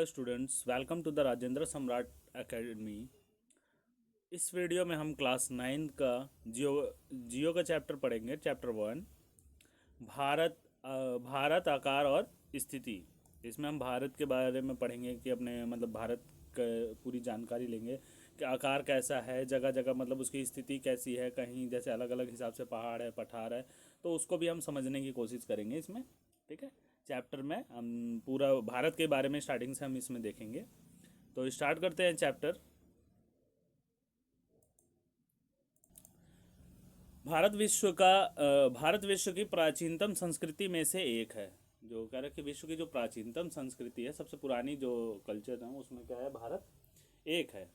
Hello students, welcome to the Rajendra Samrat Academy. इस video में हम क्लास 9 का जियो का चैप्टर पढ़ेंगे। चैप्टर 1 भारत भारत आकार और स्थिति। इसमें हम भारत के बारे में पढ़ेंगे कि अपने मतलब भारत का पूरी जानकारी लेंगे कि आकार कैसा है, जगह जगह मतलब उसकी स्थिति कैसी है, कहीं जैसे अलग अलग हिसाब से पहाड़ है, पठार है, तो उसको भी हम समझने की कोशिश करेंगे इसमें। ठीक है, चैप्टर में हम पूरा भारत के बारे में स्टार्टिंग से हम इसमें देखेंगे। तो स्टार्ट करते हैं चैप्टर। भारत विश्व की प्राचीनतम संस्कृति में से एक है। जो कह रहे कि विश्व की जो प्राचीनतम संस्कृति है, सबसे पुरानी जो कल्चर है, उसमें क्या है, भारत एक है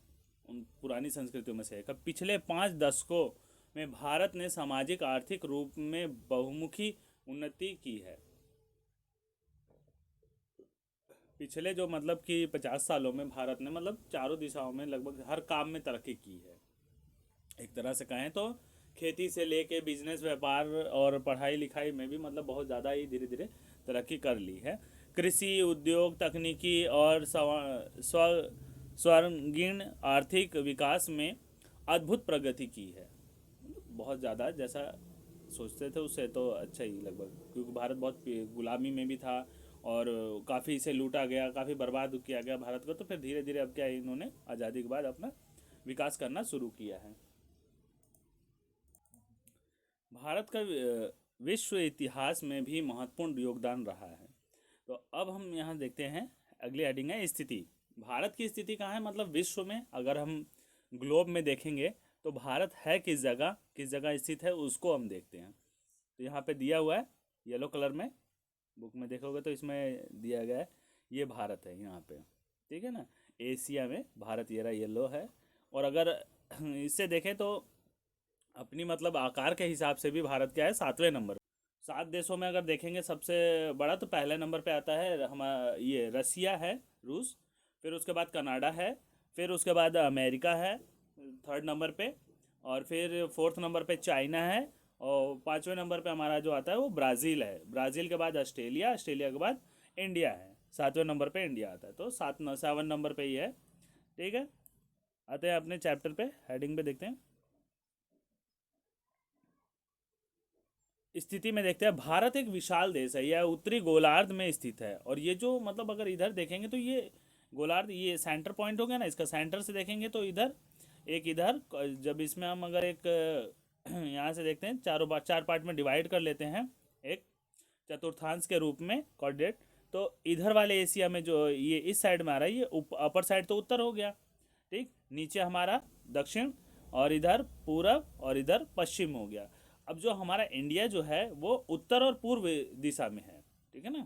उन पुरानी संस्कृतियों में से एक है। पिछले 5 दशकों में भारत ने सामाजिक आर्थिक रूप में बहुमुखी उन्नति की है। पिछले जो मतलब कि 50 सालों में भारत ने मतलब चारों दिशाओं में लगभग हर काम में तरक्की की है। एक तरह से कहें तो खेती से लेके बिजनेस, व्यापार और पढ़ाई लिखाई में भी मतलब बहुत ज़्यादा ही धीरे धीरे तरक्की कर ली है। कृषि, उद्योग, तकनीकी और स्वर्णिम आर्थिक विकास में अद्भुत प्रगति की है। बहुत ज़्यादा जैसा सोचते थे उससे तो अच्छा ही लगभग, क्योंकि भारत बहुत गुलामी में भी था और काफ़ी इसे लूटा गया, काफ़ी बर्बाद किया गया भारत को। तो फिर धीरे धीरे अब क्या है, इन्होंने आज़ादी के बाद अपना विकास करना शुरू किया है। भारत का विश्व इतिहास में भी महत्वपूर्ण योगदान रहा है। तो अब हम यहाँ देखते हैं, अगली हेडिंग है स्थिति। भारत की स्थिति कहाँ है, मतलब विश्व में अगर हम ग्लोब में देखेंगे तो भारत है किस जगह स्थित है, उसको हम देखते हैं। तो यहाँ पे दिया हुआ है येलो कलर में, बुक में देखोगे तो इसमें दिया गया है, ये भारत है यहाँ पे। ठीक है ना, एशिया में भारत ये रहा, येलो है। और अगर इससे देखें तो अपनी मतलब आकार के हिसाब से भी भारत क्या है, 7वें नंबर। 7 देशों में अगर देखेंगे सबसे बड़ा तो पहले नंबर पे आता है हमारा ये रसिया है, रूस। फिर उसके बाद कनाडा है। फिर उसके बाद अमेरिका है 3rd नंबर पे। और फिर 4th नंबर पे चाइना है। और 5वें नंबर पे हमारा जो आता है वो ब्राज़ील है। ब्राज़ील के बाद ऑस्ट्रेलिया, ऑस्ट्रेलिया के बाद इंडिया है। 7वें नंबर पे इंडिया आता है। तो 7 नंबर पे ही है। ठीक है, आते हैं अपने चैप्टर पे, हेडिंग पे देखते हैं। स्थिति में देखते हैं, भारत एक विशाल देश है, यह उत्तरी गोलार्ध में स्थित है। और ये जो मतलब अगर इधर देखेंगे तो ये गोलार्ध, ये सेंटर पॉइंट हो गया ना, इसका सेंटर से देखेंगे तो इधर एक, इधर जब इसमें हम अगर एक यहाँ से देखते हैं, चार पार्ट में डिवाइड कर लेते हैं एक चतुर्थांश के रूप में कोऑर्डिनेट। तो इधर वाले एशिया में जो ये इस साइड में आ रहा है, ये अपर साइड तो उत्तर हो गया। ठीक, नीचे हमारा दक्षिण, और इधर पूरब, और इधर पश्चिम हो गया। अब जो हमारा इंडिया जो है वो उत्तर और पूर्व दिशा में है। ठीक है ना,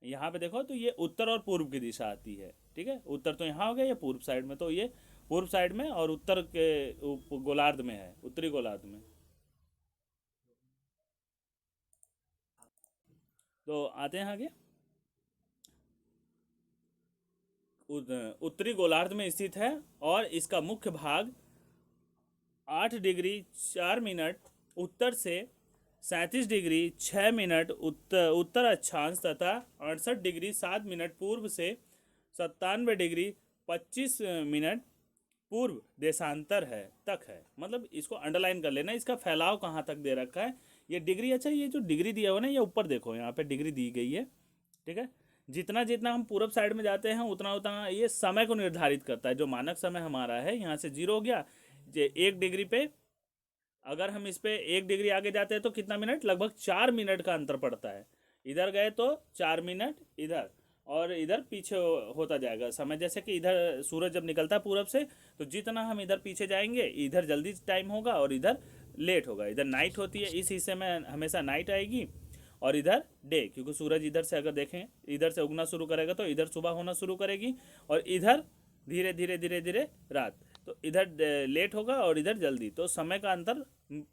यहाँ पे देखो तो ये उत्तर और पूर्व की दिशा आती है। ठीक है, उत्तर तो यहाँ हो गया, ये पूर्व साइड में, तो ये पूर्व साइड में और उत्तर के गोलार्ध में है, उत्तरी गोलार्ध में। तो आते हैं आगे। उत्तरी गोलार्ध में स्थित है और इसका मुख्य भाग 8 डिग्री 4 मिनट उत्तर से 37 डिग्री 6 मिनट उत्तर अक्षांश तथा 68 डिग्री 7 मिनट पूर्व से 97 डिग्री 25 मिनट पूर्व देशांतर है तक है। मतलब इसको अंडरलाइन कर लेना, इसका फैलाव कहाँ तक दे रखा है, ये डिग्री। अच्छा, ये जो डिग्री दिया हुआ ना, ये ऊपर देखो, यहाँ पे डिग्री दी गई है। ठीक है, जितना जितना हम पूरब साइड में जाते हैं उतना उतना ये समय को निर्धारित करता है। जो मानक समय हमारा है, यहाँ से 0 हो गया, 1 डिग्री पे अगर हम इस पे 1 डिग्री आगे जाते हैं तो कितना मिनट, लगभग 4 मिनट का अंतर पड़ता है। इधर गए तो 4 मिनट इधर, और इधर पीछे होता जाएगा समय। जैसे कि इधर सूरज जब निकलता है पूरब से, तो जितना हम इधर पीछे जाएंगे, इधर जल्दी टाइम होगा और इधर लेट होगा। इधर नाइट होती है, इस हिस्से में हमेशा नाइट आएगी, और इधर डे, क्योंकि सूरज इधर से अगर देखें, इधर से उगना शुरू करेगा तो इधर सुबह होना शुरू करेगी, और इधर धीरे धीरे धीरे धीरे रात। तो इधर लेट होगा और इधर जल्दी, तो समय का अंतर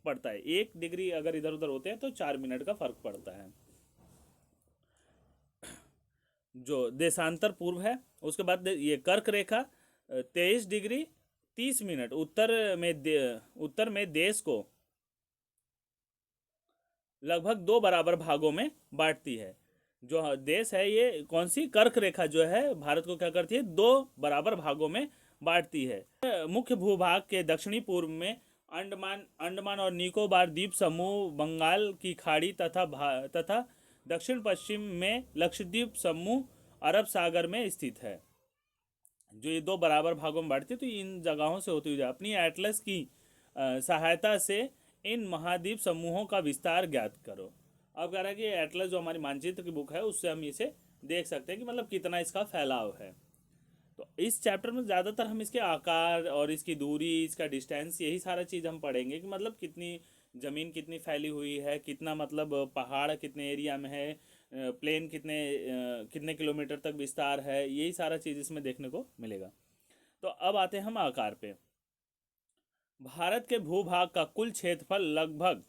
पड़ता है। 1 डिग्री अगर इधर उधर होते हैं तो 4 मिनट का फर्क पड़ता है। जो देशांतर पूर्व है, उसके बाद ये कर्क रेखा 23 डिग्री 30 मिनट उत्तर में देश को लगभग 2 बराबर भागों में बांटती है। जो देश है ये कौन सी कर्क रेखा जो है भारत को क्या करती है, दो बराबर भागों में बांटती है। मुख्य भूभाग के दक्षिणी पूर्व में अंडमान अंडमान और निकोबार द्वीप समूह, बंगाल की खाड़ी तथा दक्षिण पश्चिम में लक्षद्वीप समूह अरब सागर में स्थित है। जो ये दो बराबर भागों में बांटती है, तो इन जगहों से होती हुई अपनी एटलस की सहायता से इन महाद्वीप समूहों का विस्तार ज्ञात करो। अब कह रहा है कि एटलस जो हमारी मानचित्र की बुक है उससे हम इसे देख सकते हैं कि मतलब कितना इसका फैलाव है। तो इस चैप्टर में ज़्यादातर हम इसके आकार और इसकी दूरी, इसका डिस्टेंस, यही सारा चीज़ हम पढ़ेंगे कि मतलब कितनी ज़मीन कितनी फैली हुई है, कितना मतलब पहाड़ कितने एरिया में है, प्लेन कितने किलोमीटर तक विस्तार है, यही सारा चीज़ इसमें देखने को मिलेगा। तो अब आते हैं हम आकार पे। भारत के भूभाग का कुल क्षेत्रफल लगभग,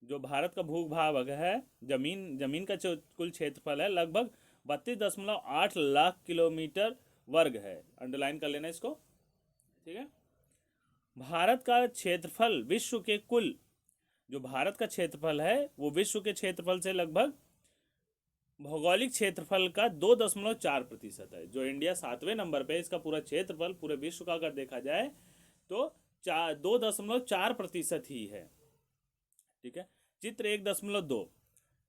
जो भारत का भूभाग है, जमीन जमीन का जो कुल क्षेत्रफल है लगभग 32.8 लाख किलोमीटर वर्ग है। अंडरलाइन कर लेना इसको, ठीक है। भारत का क्षेत्रफल विश्व के कुल, जो भारत का क्षेत्रफल है वो विश्व के क्षेत्रफल से लगभग भौगोलिक क्षेत्रफल का 2.4% है। जो इंडिया 7वें नंबर पे, इसका पूरा क्षेत्रफल पूरे विश्व का अगर देखा जाए तो 2.4% ही है, ठीक है। चित्र 1.2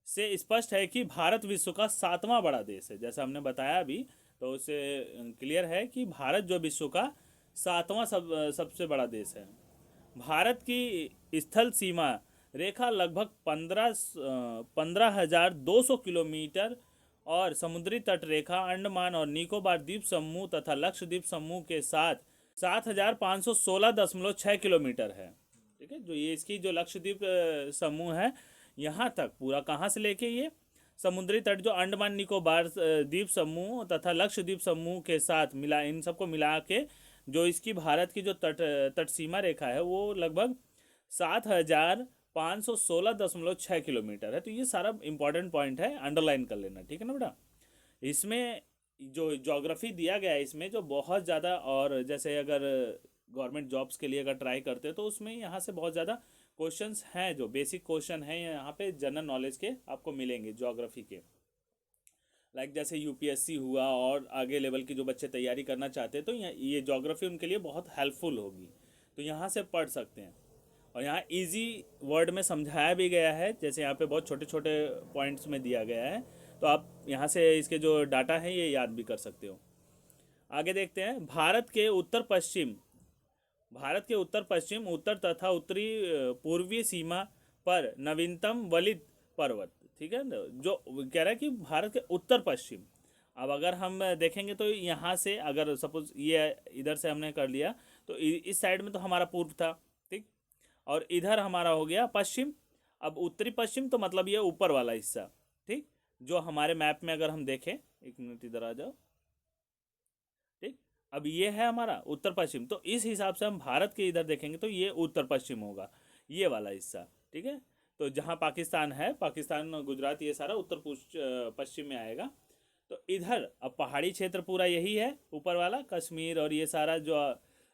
से स्पष्ट है कि भारत विश्व का 7वां बड़ा देश है। जैसा हमने बताया अभी, तो उससे क्लियर है कि भारत जो विश्व का 7वां सबसे बड़ा देश है। भारत की स्थल सीमा रेखा लगभग 15,200 किलोमीटर और समुद्री तट रेखा अंडमान और निकोबार द्वीप समूह तथा लक्षद्वीप समूह के साथ 7,516.6 किलोमीटर है, ठीक है। जो ये इसकी जो लक्षद्वीप समूह है, यहाँ तक पूरा कहाँ से लेके ये समुद्री तट जो अंडमान निकोबार द्वीप समूह तथा लक्षद्वीप समूह के साथ मिला, इन सबको मिला के जो इसकी भारत की जो तट सीमा रेखा है वो लगभग 7,516.6 किलोमीटर है। तो ये सारा इंपॉर्टेंट पॉइंट है, अंडरलाइन कर लेना, ठीक है ना बेटा। इसमें जो ज्योग्राफी दिया गया है इसमें जो बहुत ज़्यादा, और जैसे अगर गवर्नमेंट जॉब्स के लिए अगर ट्राई करते हो तो उसमें यहाँ से बहुत ज़्यादा क्वेश्चंस हैं, जो बेसिक क्वेश्चन हैं यहाँ पे जनरल नॉलेज के आपको मिलेंगे ज्योग्राफी के। लाइक जैसे यूपीएससी हुआ और आगे लेवल की जो बच्चे तैयारी करना चाहते हैं तो ये ज्योग्राफी उनके लिए बहुत हेल्पफुल होगी, तो यहाँ से पढ़ सकते हैं। और यहाँ इजी वर्ड में समझाया भी गया है, जैसे यहाँ पे बहुत छोटे छोटे पॉइंट्स में दिया गया है, तो आप यहाँ से इसके जो डाटा है ये याद भी कर सकते हो। आगे देखते हैं। भारत के उत्तर पश्चिम, उत्तर तथा उत्तरी पूर्वीय सीमा पर नवीनतम वलित पर्वत, ठीक है ना, जो कह रहा है कि भारत के उत्तर पश्चिम। अब अगर हम देखेंगे तो यहाँ से अगर सपोज ये इधर से हमने कर लिया तो इस साइड में तो हमारा पूर्व था, ठीक, और इधर हमारा हो गया पश्चिम। अब उत्तरी पश्चिम तो मतलब ये ऊपर वाला हिस्सा, ठीक, जो हमारे मैप में अगर हम देखें, एक मिनट इधर आ जाओ, ठीक। अब ये है हमारा उत्तर पश्चिम, तो इस हिसाब से हम भारत के इधर देखेंगे तो ये उत्तर पश्चिम होगा, ये वाला हिस्सा, ठीक है। तो जहाँ पाकिस्तान है, पाकिस्तान गुजरात ये सारा उत्तर पश्चिम में आएगा। तो इधर अब पहाड़ी क्षेत्र पूरा यही है, ऊपर वाला कश्मीर और ये सारा जो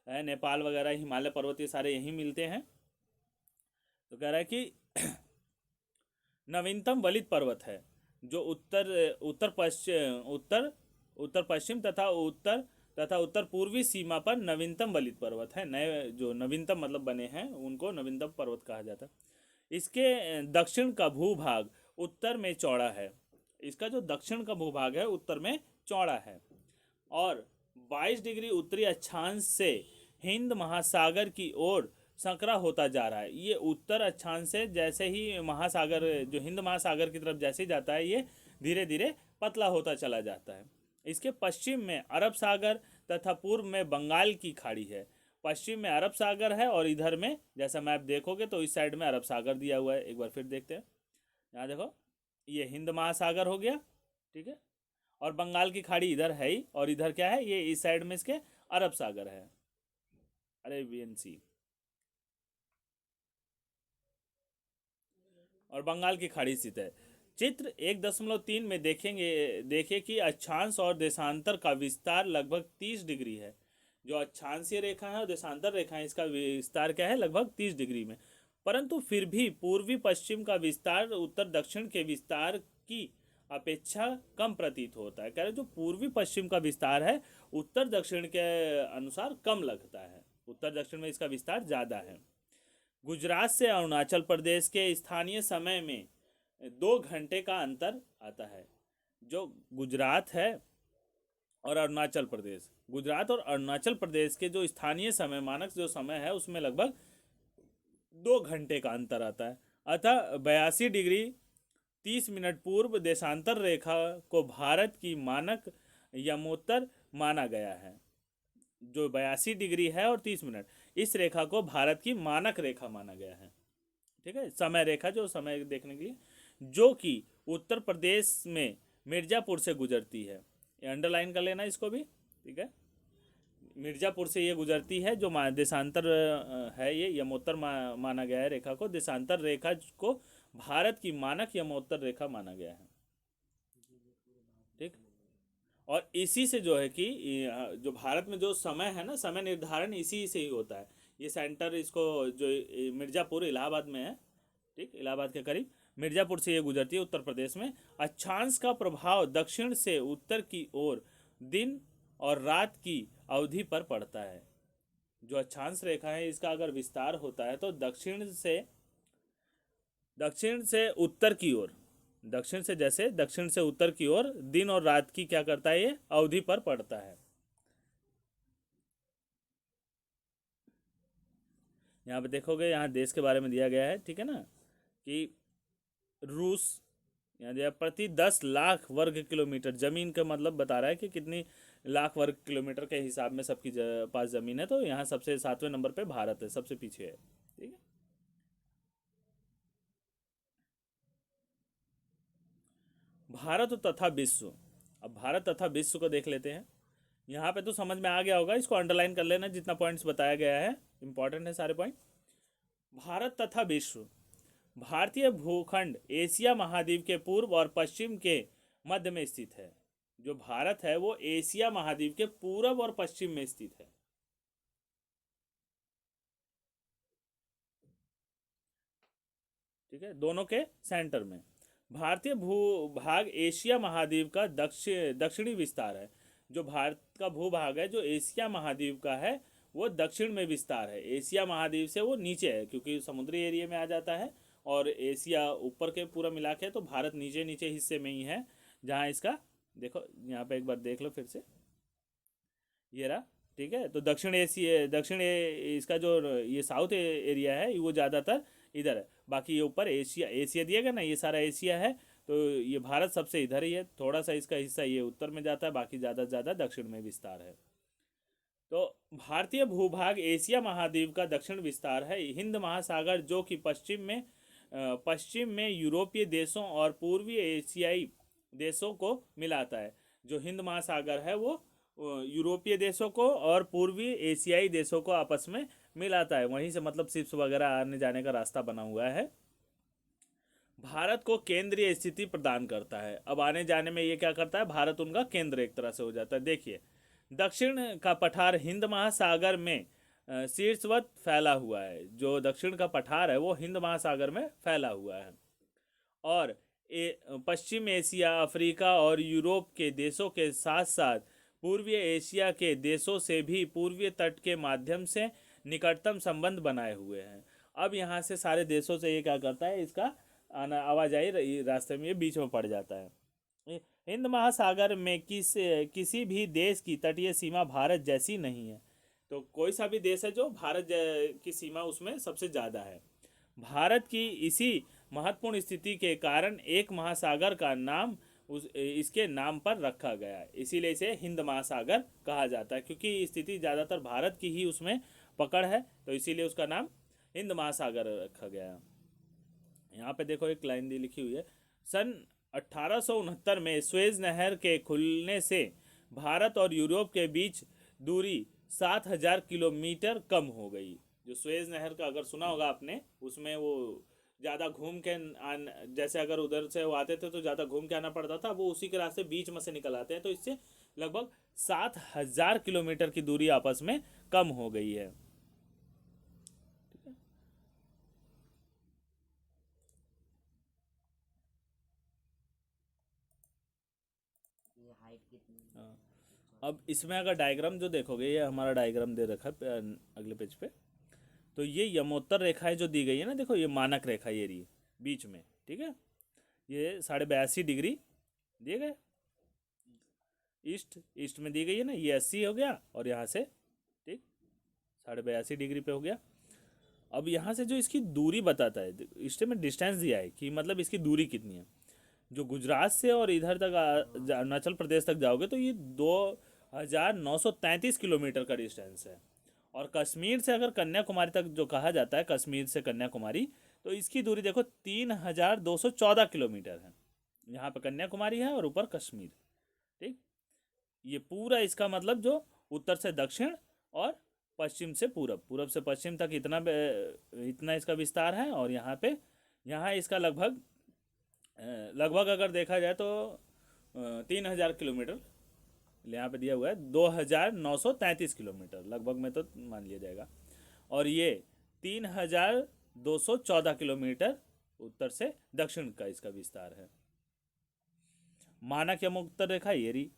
है नेपाल वगैरह, हिमालय पर्वत, ये सारे यहीं मिलते हैं। तो कह रहा है कि नवीनतम वलित पर्वत है जो उत्तर पश्चिम तथा उत्तर पूर्वी सीमा पर नवीनतम वलित पर्वत है। नए जो नवीनतम मतलब बने हैं उनको नवीनतम पर्वत कहा जाता है। इसके दक्षिण का भूभाग उत्तर में चौड़ा है। इसका जो दक्षिण का भूभाग है उत्तर में चौड़ा है और 22 डिग्री उत्तरी अक्षांश से हिंद महासागर की ओर संकरा होता जा रहा है। ये उत्तर अक्षांश से जैसे ही महासागर, जो हिंद महासागर की तरफ जैसे ही जाता है, ये धीरे धीरे पतला होता चला जाता है। इसके पश्चिम में अरब सागर तथा पूर्व में बंगाल की खाड़ी है। पश्चिम में अरब सागर है और इधर में जैसा मैप देखोगे तो इस साइड में अरब सागर दिया हुआ है। एक बार फिर देखते हैं, यहाँ देखो, ये हिंद महासागर हो गया, ठीक है, और बंगाल की खाड़ी इधर है ही, और इधर क्या है, ये इस साइड में इसके अरब सागर है, अरेबियन सी, और बंगाल की खाड़ी स्थित है। चित्र 1.3 में देखिए कि अक्षांश और देशांतर का विस्तार लगभग 30 डिग्री है। जो अक्षांशीय रेखा है और देशांतर रेखा है, इसका विस्तार क्या है, लगभग 30 डिग्री में। परंतु फिर भी पूर्वी पश्चिम का विस्तार उत्तर दक्षिण के विस्तार की अपेक्षा कम प्रतीत होता है। कह रहे जो पूर्वी पश्चिम का विस्तार है उत्तर दक्षिण के अनुसार कम लगता है, उत्तर दक्षिण में इसका विस्तार ज़्यादा है। गुजरात से अरुणाचल प्रदेश के स्थानीय समय में 2 घंटे का अंतर आता है। जो गुजरात है और अरुणाचल प्रदेश, गुजरात और अरुणाचल प्रदेश के जो स्थानीय समय, मानक जो समय है, उसमें लगभग 2 घंटे का अंतर आता है। अतः 82 डिग्री 30 मिनट पूर्व देशांतर रेखा को भारत की मानक यमोत्तर माना गया है। जो 82 डिग्री है और 30 मिनट, इस रेखा को भारत की मानक रेखा माना गया है। ठीक है, समय रेखा, जो समय देखने के लिए, जो कि उत्तर प्रदेश में मिर्जापुर से गुजरती है। ये अंडरलाइन कर लेना इसको भी। ठीक है, मिर्जापुर से ये गुजरती है, जो देशांतर है, ये यमोत्तर माना गया है रेखा को। देशांतर रेखा को भारत की मानक यमोत्तर रेखा माना गया है। ठीक, और इसी से जो है कि जो भारत में जो समय है ना, समय निर्धारण इसी से ही होता है। ये सेंटर इसको जो मिर्ज़ापुर इलाहाबाद में है, ठीक, इलाहाबाद के करीब मिर्ज़ापुर से ये गुजरती है उत्तर प्रदेश में। अक्षांश का प्रभाव दक्षिण से उत्तर की ओर दिन और रात की अवधि पर पड़ता है। जो अक्षांश रेखा है इसका अगर विस्तार होता है तो दक्षिण से उत्तर की ओर, दक्षिण से, जैसे दक्षिण से उत्तर की ओर दिन और रात की क्या करता है, ये अवधि पर पड़ता है। यहाँ पे देखोगे, यहाँ देश के बारे में दिया गया है, ठीक है ना, कि रूस यहाँ दिया प्रति 10 लाख वर्ग किलोमीटर जमीन का मतलब बता रहा है कि कितनी लाख वर्ग किलोमीटर के हिसाब में सबकी पास जमीन है। तो यहाँ सबसे 7वें नंबर पे भारत है, सबसे पीछे है। ठीक है, भारत तथा विश्व। अब भारत तथा विश्व को देख लेते हैं। यहाँ पे तो समझ में आ गया होगा, इसको अंडरलाइन कर लेना जितना पॉइंट्स बताया गया है, इंपॉर्टेंट है सारे पॉइंट। भारत तथा विश्व। भारतीय भूखंड एशिया महाद्वीप के पूर्व और पश्चिम के मध्य में स्थित है। जो भारत है वो एशिया महाद्वीप के पूर्व और पश्चिम में स्थित है। ठीक है, दोनों के सेंटर में। भारतीय भूभाग एशिया महाद्वीप का दक्षिणी विस्तार है। जो भारत का भूभाग है जो एशिया महाद्वीप का है वो दक्षिण में विस्तार है। एशिया महाद्वीप से वो नीचे है क्योंकि समुद्री एरिया में आ जाता है, और एशिया ऊपर के पूरा मिला के, तो भारत नीचे नीचे हिस्से में ही है जहाँ इसका, देखो यहाँ पे एक बार देख लो फिर से, ये रहा। ठीक है, तो इसका जो ये साउथ एरिया है वो ज़्यादातर इधर है। बाकी ये ऊपर एशिया, एशिया दिया गया ना, ये सारा एशिया है। तो ये भारत सबसे इधर ही है, थोड़ा सा इसका हिस्सा ये उत्तर में जाता है, बाकी ज़्यादा से ज़्यादा दक्षिण में विस्तार है। तो भारतीय भूभाग एशिया महाद्वीप का दक्षिण विस्तार है। हिंद महासागर जो कि पश्चिम में यूरोपीय देशों और पूर्वी एशियाई देशों को मिलाता है। जो हिंद महासागर है वो यूरोपीय देशों को और पूर्वी एशियाई देशों को आपस में मिलाता है। वहीं से मतलब शिप्स वगैरह आने जाने का रास्ता बना हुआ है। भारत को केंद्रीय स्थिति प्रदान करता है। अब आने जाने में ये क्या करता है, भारत उनका केंद्र एक तरह से हो जाता है। देखिए, दक्षिण का पठार हिंद महासागर में शीर्षवत फैला हुआ है। जो दक्षिण का पठार है वो हिंद महासागर में फैला हुआ है, और पश्चिम एशिया, अफ्रीका और यूरोप के देशों के साथ साथ पूर्वी एशिया के देशों से भी पूर्वी तट के माध्यम से निकटतम संबंध बनाए हुए हैं। अब यहाँ से सारे देशों से ये क्या करता है, इसका आवाजाही रास्ते में ये बीच में पड़ जाता है। हिंद महासागर में किसी भी देश की तटीय सीमा भारत जैसी नहीं है। तो कोई सा भी देश है जो भारत की सीमा उसमें सबसे ज़्यादा है। भारत की इसी महत्वपूर्ण स्थिति के कारण एक महासागर का नाम इसके नाम पर रखा गया है। इसीलिए इसे हिंद महासागर कहा जाता है, क्योंकि स्थिति ज़्यादातर भारत की ही उसमें पकड़ है, तो इसीलिए उसका नाम हिंद महासागर रखा गया है। यहाँ पे देखो एक लाइन दी लिखी हुई है, सन 1869 में स्वेज नहर के खुलने से भारत और यूरोप के बीच दूरी 7000 किलोमीटर कम हो गई। जो स्वेज नहर का अगर सुना होगा आपने, उसमें वो ज़्यादा घूम के जैसे अगर उधर से वो आते थे तो ज़्यादा घूम के आना पड़ता था, वो उसी के रास्ते बीच में से निकल आते हैं, तो इससे लगभग 7000 किलोमीटर की दूरी आपस में कम हो गई है। अब इसमें अगर डायग्राम जो देखोगे, ये हमारा डायग्राम दे रखा है अगले पेज पे। तो ये यमोत्तर रेखाएं जो दी गई है ना, देखो ये मानक रेखा ये रही बीच में, ठीक है। ये 82.5 डिग्री दिए गए, ईस्ट ईस्ट में दी गई है ना, ये 80 हो गया, और यहाँ से ठीक 82.5 डिग्री पे हो गया। अब यहाँ से जो इसकी दूरी बताता है, इस में डिस्टेंस दिया है कि मतलब इसकी दूरी कितनी है। जो गुजरात से और इधर तक अरुणाचल प्रदेश तक जाओगे तो ये 2,933 किलोमीटर का डिस्टेंस है। और कश्मीर से अगर कन्याकुमारी तक जो कहा जाता है, कश्मीर से कन्याकुमारी, तो इसकी दूरी देखो 3,214 किलोमीटर है। यहाँ पे कन्याकुमारी है और ऊपर कश्मीर, ठीक। ये पूरा इसका मतलब जो उत्तर से दक्षिण और पश्चिम से पूरब, पूरब से पश्चिम तक इतना इतना इसका विस्तार है। और यहाँ पे यहाँ इसका लगभग लगभग अगर देखा जाए तो 3,000 किलोमीटर यहाँ पे दिया हुआ है, 2,933 किलोमीटर लगभग में तो मान लिया जाएगा। और ये 3,214 किलोमीटर उत्तर से दक्षिण का इसका विस्तार है। मानक यमोत्तर रेखा ये रही,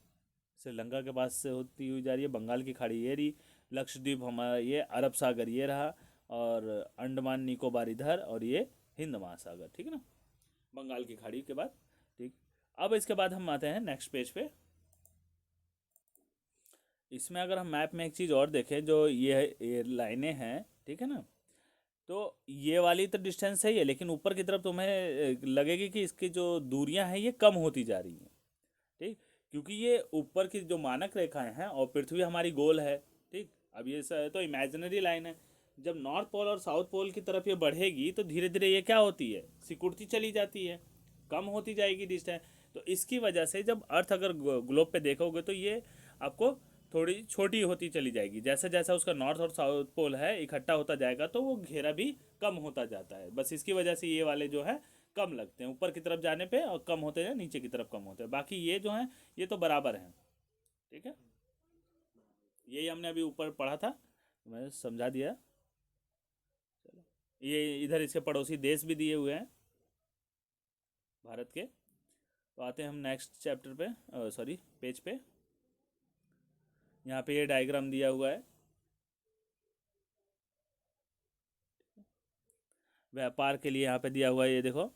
श्रीलंका के पास से होती हुई जा रही है, बंगाल की खाड़ी ये रही, लक्षद्वीप हमारा ये, अरब सागर ये रहा, और अंडमान निकोबार इधर, और ये हिंद महासागर, ठीक है ना, बंगाल की खाड़ी के बाद, ठीक। अब इसके बाद हम आते हैं नेक्स्ट पेज पे। इसमें अगर हम मैप में एक चीज़ और देखें, जो ये लाइनें हैं, ठीक है ना, तो ये वाली तो डिस्टेंस है ही है, लेकिन ऊपर की तरफ तुम्हें लगेगी कि इसकी जो दूरियां हैं ये कम होती जा रही हैं, ठीक। क्योंकि ये ऊपर की जो मानक रेखाएं हैं और पृथ्वी हमारी गोल है, ठीक। अब ये तो इमेजिनरी लाइन है। जब नॉर्थ पोल और साउथ पोल की तरफ ये बढ़ेगी तो धीरे धीरे ये क्या होती है, सिकुड़ती चली जाती है, कम होती जाएगी डिस्टेंस। तो इसकी वजह से जब अर्थ अगर ग्लोब पे देखोगे तो ये आपको थोड़ी छोटी होती चली जाएगी। जैसे जैसा उसका नॉर्थ और साउथ पोल है इकट्ठा होता जाएगा तो वो घेरा भी कम होता जाता है। बस इसकी वजह से ये वाले जो है कम लगते हैं ऊपर की तरफ जाने पे, और कम होते हैं नीचे की तरफ कम होते हैं। बाकी ये जो हैं ये तो बराबर हैं, ठीक है। यही हमने अभी ऊपर पढ़ा था, मैं समझा दिया। चलो, ये इधर इसके पड़ोसी देश भी दिए हुए हैं भारत के। तो आते हैं हम नेक्स्ट चैप्टर पे, सॉरी पेज पे। यहाँ पे ये डायग्राम दिया हुआ है, व्यापार के लिए यहाँ पे दिया हुआ है, ये देखो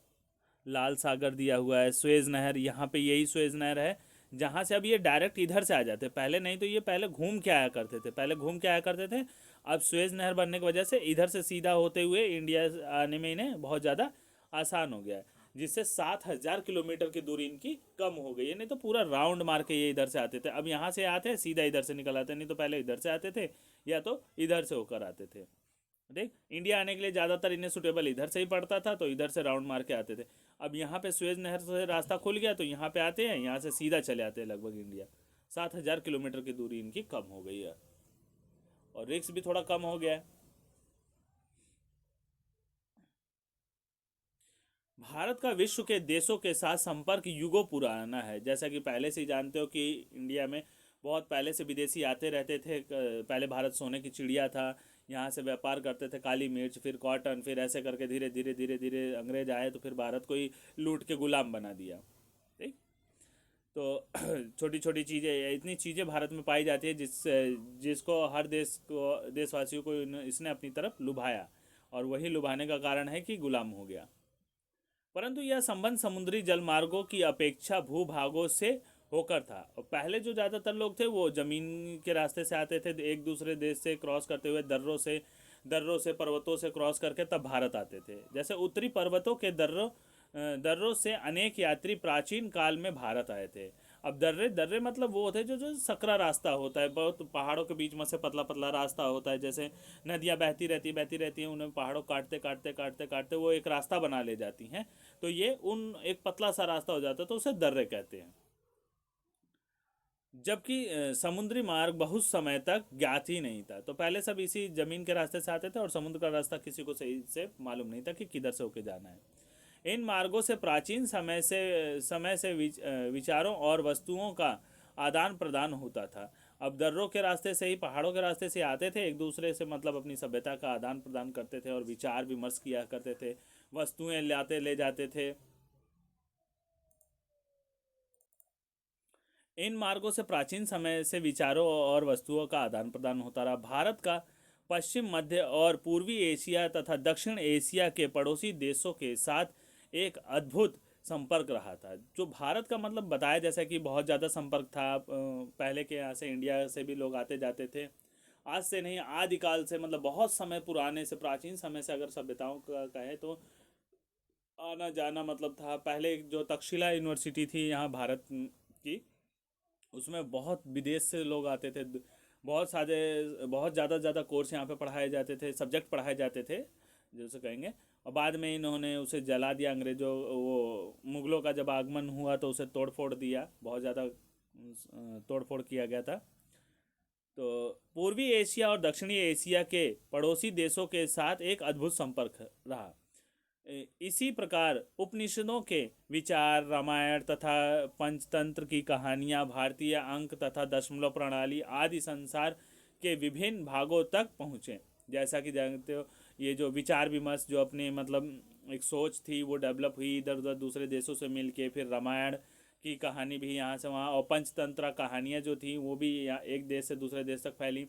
लाल सागर दिया हुआ है, स्वेज नहर, यहाँ पे यही स्वेज नहर है जहाँ से अब ये डायरेक्ट इधर से आ जाते। पहले नहीं तो ये पहले घूम के आया करते थे, पहले घूम के आया करते थे। अब स्वेज नहर बनने की वजह से इधर से सीधा होते हुए इंडिया आने में इन्हें बहुत ज़्यादा आसान हो गया है, जिससे 7,000 किलोमीटर की दूरी इनकी कम हो गई है। नहीं तो पूरा राउंड मार के ये इधर से आते थे, अब यहाँ से आते हैं सीधा इधर से निकल आते, नहीं तो पहले इधर से आते थे या तो इधर से होकर आते थे। देख, इंडिया आने के लिए ज़्यादातर इन्हें सुटेबल इधर से ही पड़ता था, तो इधर से राउंड मार के आते थे। अब यहाँ पे सुएज नहर से रास्ता खुल गया तो यहाँ पे आते हैं, यहाँ से सीधा चले आते हैं लगभग इंडिया। 7,000 किलोमीटर की दूरी इनकी कम हो गई है, और रिस्क भी थोड़ा कम हो गया है। भारत का विश्व के देशों के साथ संपर्क युगों पुराना है। जैसा कि पहले से ही जानते हो कि इंडिया में बहुत पहले से विदेशी आते रहते थे। पहले भारत सोने की चिड़िया था, यहाँ से व्यापार करते थे, काली मिर्च, फिर कॉटन, फिर ऐसे करके धीरे धीरे धीरे धीरे अंग्रेज आए तो फिर भारत को ही लूट के गुलाम बना दिया, ठीक। तो छोटी छोटी चीज़ें, इतनी चीज़ें भारत में पाई जाती है जिसको हर देश को, देशवासियों को इसने अपनी तरफ लुभाया, और वही लुभाने का कारण है कि गुलाम हो गया। परंतु यह संबंध समुद्री जलमार्गों की अपेक्षा भूभागों से होकर था। और पहले जो ज़्यादातर लोग थे वो ज़मीन के रास्ते से आते थे, एक दूसरे देश से क्रॉस करते हुए, दर्रों से पर्वतों से क्रॉस करके तब भारत आते थे। जैसे उत्तरी पर्वतों के दर्रों से अनेक यात्री प्राचीन काल में भारत आए थे। अब दर्रे दर्रे मतलब वो होते हैं जो सकरा रास्ता होता है, बहुत पहाड़ों के बीच में से पतला पतला रास्ता होता है। जैसे नदियाँ बहती रहती हैं, उन्हें पहाड़ों काटते काटते काटते काटते वो एक रास्ता बना ले जाती हैं, तो ये उन एक पतला सा रास्ता हो जाता है, तो उसे दर्रे कहते हैं। जबकि समुद्री मार्ग बहुत समय तक ज्ञात ही नहीं था। तो पहले सब इसी जमीन के रास्ते से आते थे और समुद्र का रास्ता किसी को सही से मालूम नहीं था कि किधर से होके जाना है। इन मार्गों से प्राचीन समय से विचारों और वस्तुओं का आदान प्रदान होता था। अब दर्रों के रास्ते से ही, पहाड़ों के रास्ते से आते थे, एक दूसरे से मतलब अपनी सभ्यता का आदान प्रदान करते थे और विचार विमर्श किया करते थे, वस्तुएं लाते ले जाते थे। इन मार्गों से प्राचीन समय से विचारों और वस्तुओं का आदान प्रदान होता रहा। भारत का पश्चिम, मध्य और पूर्वी एशिया तथा दक्षिण एशिया के पड़ोसी देशों के साथ एक अद्भुत संपर्क रहा था। जो भारत का मतलब बताया, जैसा कि बहुत ज़्यादा संपर्क था। पहले के यहाँ से, इंडिया से भी लोग आते जाते थे। आज से नहीं, आदिकाल से, मतलब बहुत समय पुराने से, प्राचीन समय से अगर सभ्यताओं का कहे तो आना जाना मतलब था। पहले जो तक्षशिला यूनिवर्सिटी थी यहाँ भारत की, उसमें बहुत विदेश से लोग आते थे। बहुत सारे, बहुत ज़्यादा कोर्स यहाँ पे पढ़ाए जाते थे, सब्जेक्ट पढ़ाए जाते थे जैसे कहेंगे। और बाद में इन्होंने उसे जला दिया अंग्रेज़ों, वो मुग़लों का जब आगमन हुआ तो उसे तोड़ फोड़ दिया, बहुत ज़्यादा तोड़ फोड़ किया गया था। तो पूर्वी एशिया और दक्षिणी एशिया के पड़ोसी देशों के साथ एक अद्भुत संपर्क रहा। इसी प्रकार उपनिषदों के विचार, रामायण तथा पंचतंत्र की कहानियाँ, भारतीय अंक तथा दशमलव प्रणाली आदि संसार के विभिन्न भागों तक पहुँचे। जैसा कि जानते हो, ये जो विचार विमर्श, जो अपने मतलब एक सोच थी, वो डेवलप हुई इधर उधर दूसरे देशों से मिल के। फिर रामायण की कहानी भी यहाँ से वहाँ, और पंचतंत्र कहानियाँ जो थी वो भी यहाँ एक देश से दूसरे देश तक फैली।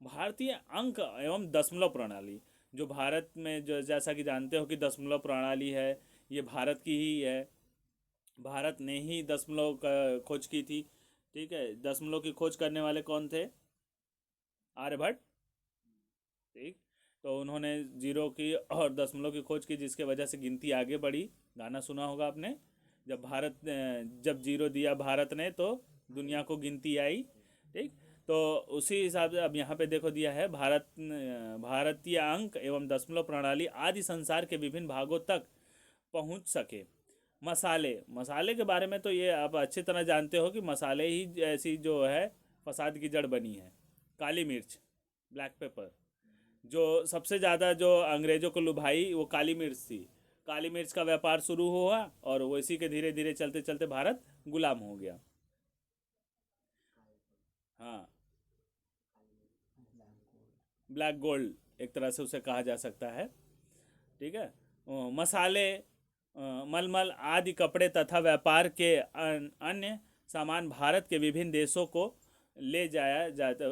भारतीय अंक एवं दशमलव प्रणाली, जो भारत में, जो जैसा कि जानते हो कि दशमलव प्रणाली है, ये भारत की ही है। भारत ने ही दशमलव का खोज की थी। ठीक है, दशमलव की खोज करने वाले कौन थे? आर्यभट्ट। ठीक। तो उन्होंने जीरो की और दशमलव की खोज की, जिसके वजह से गिनती आगे बढ़ी। गाना सुना होगा आपने, जब जीरो दिया भारत ने तो दुनिया को गिनती आई। ठीक। तो उसी हिसाब से अब यहाँ पे देखो दिया है, भारतीय अंक एवं दशमलव प्रणाली आदि संसार के विभिन्न भागों तक पहुँच सके। मसाले, मसाले के बारे में तो ये आप अच्छी तरह जानते हो कि मसाले ही ऐसी जो है फसाद की जड़ बनी है। काली मिर्च, ब्लैक पेपर, जो सबसे ज़्यादा जो अंग्रेज़ों को लुभाई वो काली मिर्च थी। काली मिर्च का व्यापार शुरू हुआ और वो इसी के धीरे धीरे चलते चलते भारत गुलाम हो गया। हाँ, ब्लैक गोल्ड एक तरह से उसे कहा जा सकता है। ठीक है। मसाले, मलमल आदि कपड़े तथा व्यापार के अन्य सामान भारत के विभिन्न देशों को ले जाया जाता,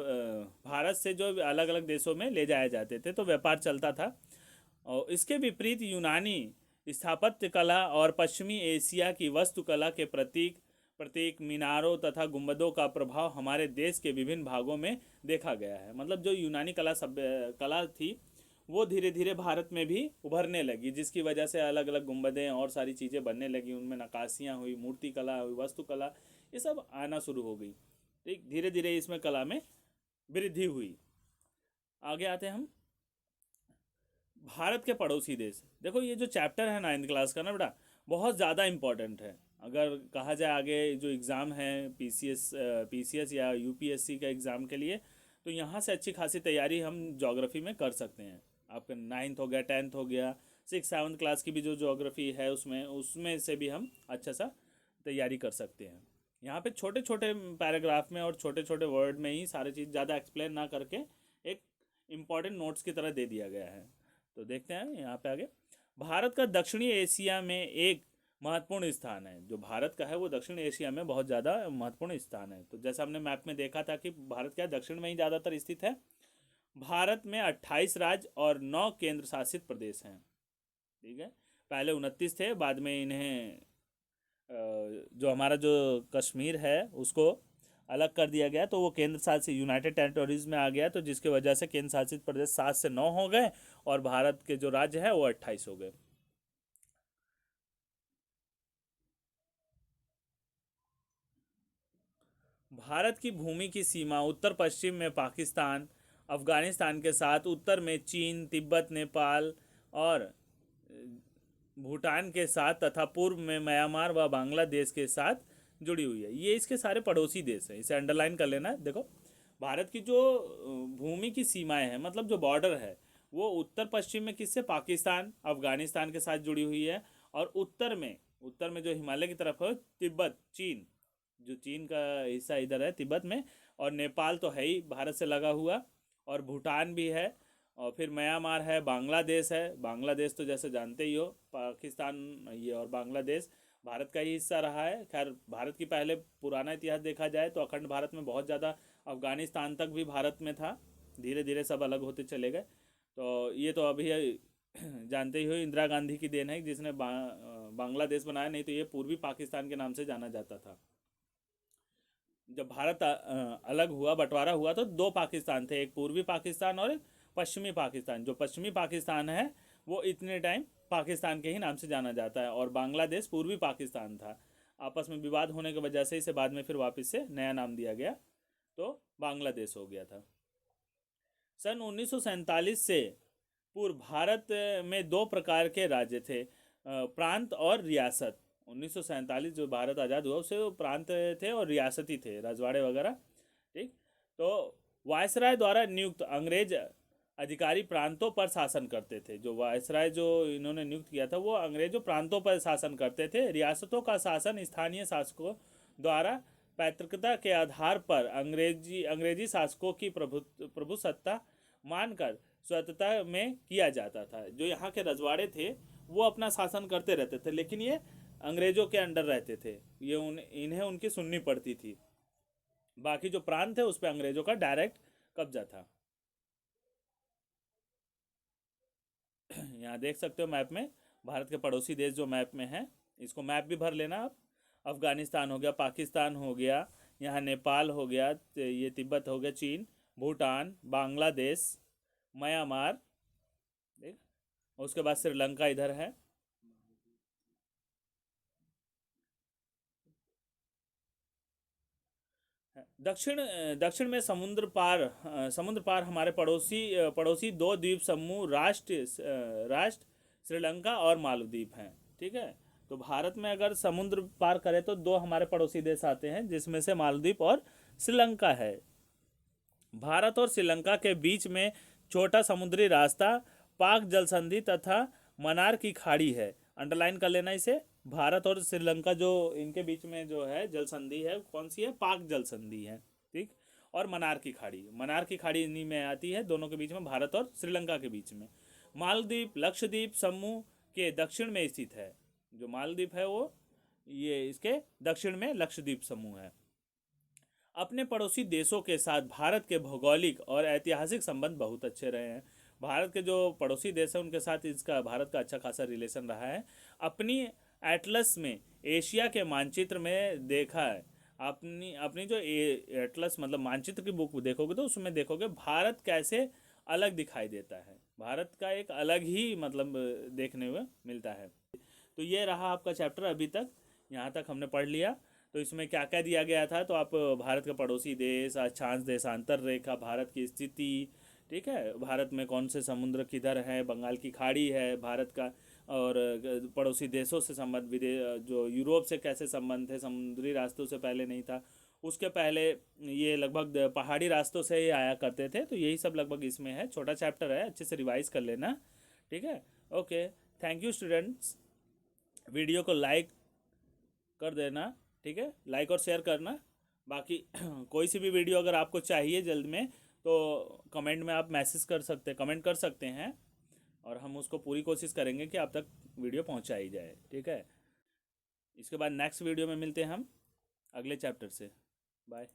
भारत से जो अलग अलग देशों में ले जाए जाते थे, तो व्यापार चलता था। और इसके विपरीत यूनानी स्थापत्य कला और पश्चिमी एशिया की वास्तुकला के प्रतीक प्रतीक मीनारों तथा गुंबदों का प्रभाव हमारे देश के विभिन्न भागों में देखा गया है। मतलब जो यूनानी कला थी, वो धीरे धीरे भारत में भी उभरने लगी, जिसकी वजह से अलग अलग गुंबदें और सारी चीज़ें बनने लगी, उनमें नक्काशियाँ हुई, मूर्ति कला हुई, वास्तुकला, ये सब आना शुरू हो गई। ठीक, धीरे धीरे इसमें कला में वृद्धि हुई। आगे आते हैं हम, भारत के पड़ोसी देश। देखो ये जो चैप्टर है 9th क्लास का ना बेटा, बहुत ज़्यादा इम्पोर्टेंट है। अगर कहा जाए आगे जो एग्ज़ाम है पीसीएस या यूपीएससी का एग्ज़ाम के लिए, तो यहाँ से अच्छी खासी तैयारी हम ज्योग्राफी में कर सकते हैं। आपका 9th हो गया, 10th हो गया, 6th 7th क्लास की भी जो ज्योग्राफी है उसमें उसमें से भी हम अच्छा सा तैयारी कर सकते हैं। यहाँ पे छोटे छोटे पैराग्राफ में और छोटे छोटे वर्ड में ही सारी चीज़ ज़्यादा एक्सप्लेन ना करके एक इम्पॉर्टेंट नोट्स की तरह दे दिया गया है। तो देखते हैं यहाँ पे आगे, भारत का दक्षिणी एशिया में एक महत्वपूर्ण स्थान है। जो भारत का है वो दक्षिण एशिया में बहुत ज़्यादा महत्वपूर्ण स्थान है। तो जैसा हमने मैप में देखा था कि भारत क्या दक्षिण में ही ज़्यादातर स्थित है। भारत में 28 राज्य और 9 केंद्र शासित प्रदेश हैं। ठीक है, पहले 29 थे, बाद में इन्हें जो हमारा जो कश्मीर है उसको अलग कर दिया गया, तो वो केंद्र शासित यूनाइटेड टेरिटोरीज में आ गया। तो जिसकी वजह से केंद्र शासित प्रदेश 7 से 9 हो गए और भारत के जो राज्य है वो 28 हो गए। भारत की भूमि की सीमा उत्तर पश्चिम में पाकिस्तान, अफगानिस्तान के साथ, उत्तर में चीन, तिब्बत, नेपाल और भूटान के साथ तथा पूर्व में म्यांमार व बांग्लादेश के साथ जुड़ी हुई है। ये इसके सारे पड़ोसी देश हैं, इसे अंडरलाइन कर लेना है। देखो भारत की जो भूमि की सीमाएं हैं, मतलब जो बॉर्डर है, वो उत्तर पश्चिम में किससे, पाकिस्तान, अफगानिस्तान के साथ जुड़ी हुई है। और उत्तर में जो हिमालय की तरफ है, तिब्बत, चीन, जो चीन का हिस्सा इधर है तिब्बत में, और नेपाल तो है ही भारत से लगा हुआ, और भूटान भी है, और फिर म्यांमार है, बांग्लादेश है। बांग्लादेश तो जैसे जानते ही हो, पाकिस्तान ये और बांग्लादेश भारत का ही हिस्सा रहा है। खैर भारत की पहले पुराना इतिहास देखा जाए तो अखंड भारत में बहुत ज़्यादा, अफगानिस्तान तक भी भारत में था, धीरे धीरे सब अलग होते चले गए। तो ये तो अभी जानते ही हो इंदिरा गांधी की देन है जिसने बांग्लादेश बनाया, नहीं तो ये पूर्वी पाकिस्तान के नाम से जाना जाता था। जब भारत अलग हुआ, बंटवारा हुआ, तो दो पाकिस्तान थे, एक पूर्वी पाकिस्तान और एक पश्चिमी पाकिस्तान। जो पश्चिमी पाकिस्तान है वो इतने टाइम पाकिस्तान के ही नाम से जाना जाता है, और बांग्लादेश पूर्वी पाकिस्तान था। आपस में विवाद होने की वजह से इसे बाद में फिर वापस से नया नाम दिया गया, तो बांग्लादेश हो गया था। सन 1947 से पूर्व भारत में दो प्रकार के राज्य थे, प्रांत और रियासत। 1947 जो भारत आज़ाद हुआ उससे वो प्रांत थे और रियासती थे, रजवाड़े वगैरह। ठीक। तो वायसराय द्वारा नियुक्त अंग्रेज अधिकारी प्रांतों पर शासन करते थे। जो वायसराय जो इन्होंने नियुक्त किया था वो अंग्रेजों प्रांतों पर शासन करते थे। रियासतों का शासन स्थानीय शासकों द्वारा पैतृकता के आधार पर अंग्रेजी शासकों की प्रभुसत्ता मानकर स्वतंत्रता में किया जाता था। जो यहाँ के रजवाड़े थे वो अपना शासन करते रहते थे, लेकिन ये अंग्रेजों के अंडर रहते थे, ये इन्हें उनकी सुननी पड़ती थी। बाकी जो प्रांत थे उस पर अंग्रेजों का डायरेक्ट कब्जा था। यहाँ देख सकते हो मैप में भारत के पड़ोसी देश जो मैप में है, इसको मैप भी भर लेना आप। अफगानिस्तान हो गया, पाकिस्तान हो गया, यहाँ नेपाल हो गया, ये तिब्बत हो गया, चीन, भूटान, बांग्लादेश, म्यांमार, देख, उसके बाद श्रीलंका इधर है। दक्षिण दक्षिण में समुद्र पार हमारे पड़ोसी दो द्वीप समूह राष्ट्र श्रीलंका और मालदीव हैं। ठीक है। तो भारत में अगर समुद्र पार करें तो दो हमारे पड़ोसी देश आते हैं, जिसमें से मालदीव और श्रीलंका है। भारत और श्रीलंका के बीच में छोटा समुद्री रास्ता पाक जल संधि तथा मन्नार की खाड़ी है। अंडरलाइन कर लेना इसे। भारत और श्रीलंका जो इनके बीच में जो है जल संधि है, कौन सी है? पाक जल संधि है। ठीक। और मन्नार की खाड़ी इन्हीं में आती है, दोनों के बीच में, भारत और श्रीलंका के बीच में। मालदीव लक्षद्वीप समूह के दक्षिण में स्थित है। जो मालदीव है वो ये इसके दक्षिण में लक्षद्वीप समूह है। अपने पड़ोसी देशों के साथ भारत के भौगोलिक और ऐतिहासिक संबंध बहुत अच्छे रहे हैं। भारत के जो पड़ोसी देश हैं उनके साथ इसका भारत का अच्छा खासा रिलेशन रहा है। अपनी एटलस में एशिया के मानचित्र में देखा है, अपनी अपनी जो एटलस मतलब मानचित्र की बुक देखोगे तो उसमें देखोगे भारत कैसे अलग दिखाई देता है। भारत का एक अलग ही मतलब देखने में मिलता है। तो ये रहा आपका चैप्टर अभी तक, यहाँ तक हमने पढ़ लिया। तो इसमें क्या क्या दिया गया था, तो आप भारत के पड़ोसी देश, अक्षांश देशांतर रेखा, भारत की स्थिति, ठीक है, भारत में कौन से समुद्र किधर है, बंगाल की खाड़ी है भारत का, और पड़ोसी देशों से संबंध, विदेश जो यूरोप से कैसे संबंध थे, समुद्री रास्तों से पहले नहीं था, उसके पहले ये लगभग पहाड़ी रास्तों से ही आया करते थे। तो यही सब लगभग इसमें है, छोटा चैप्टर है, अच्छे से रिवाइज कर लेना। ठीक है, okay, thank you students. Video को लाइक कर देना, ठीक है, लाइक और शेयर करना। बाकी कोई सी भी वीडियो अगर आपको चाहिए जल्द में तो कमेंट में आप कमेंट कर सकते हैं, और हम उसको पूरी कोशिश करेंगे कि आप तक वीडियो पहुंचाई जाए। ठीक है, इसके बाद नेक्स्ट वीडियो में मिलते हैं हम अगले चैप्टर से। बाय।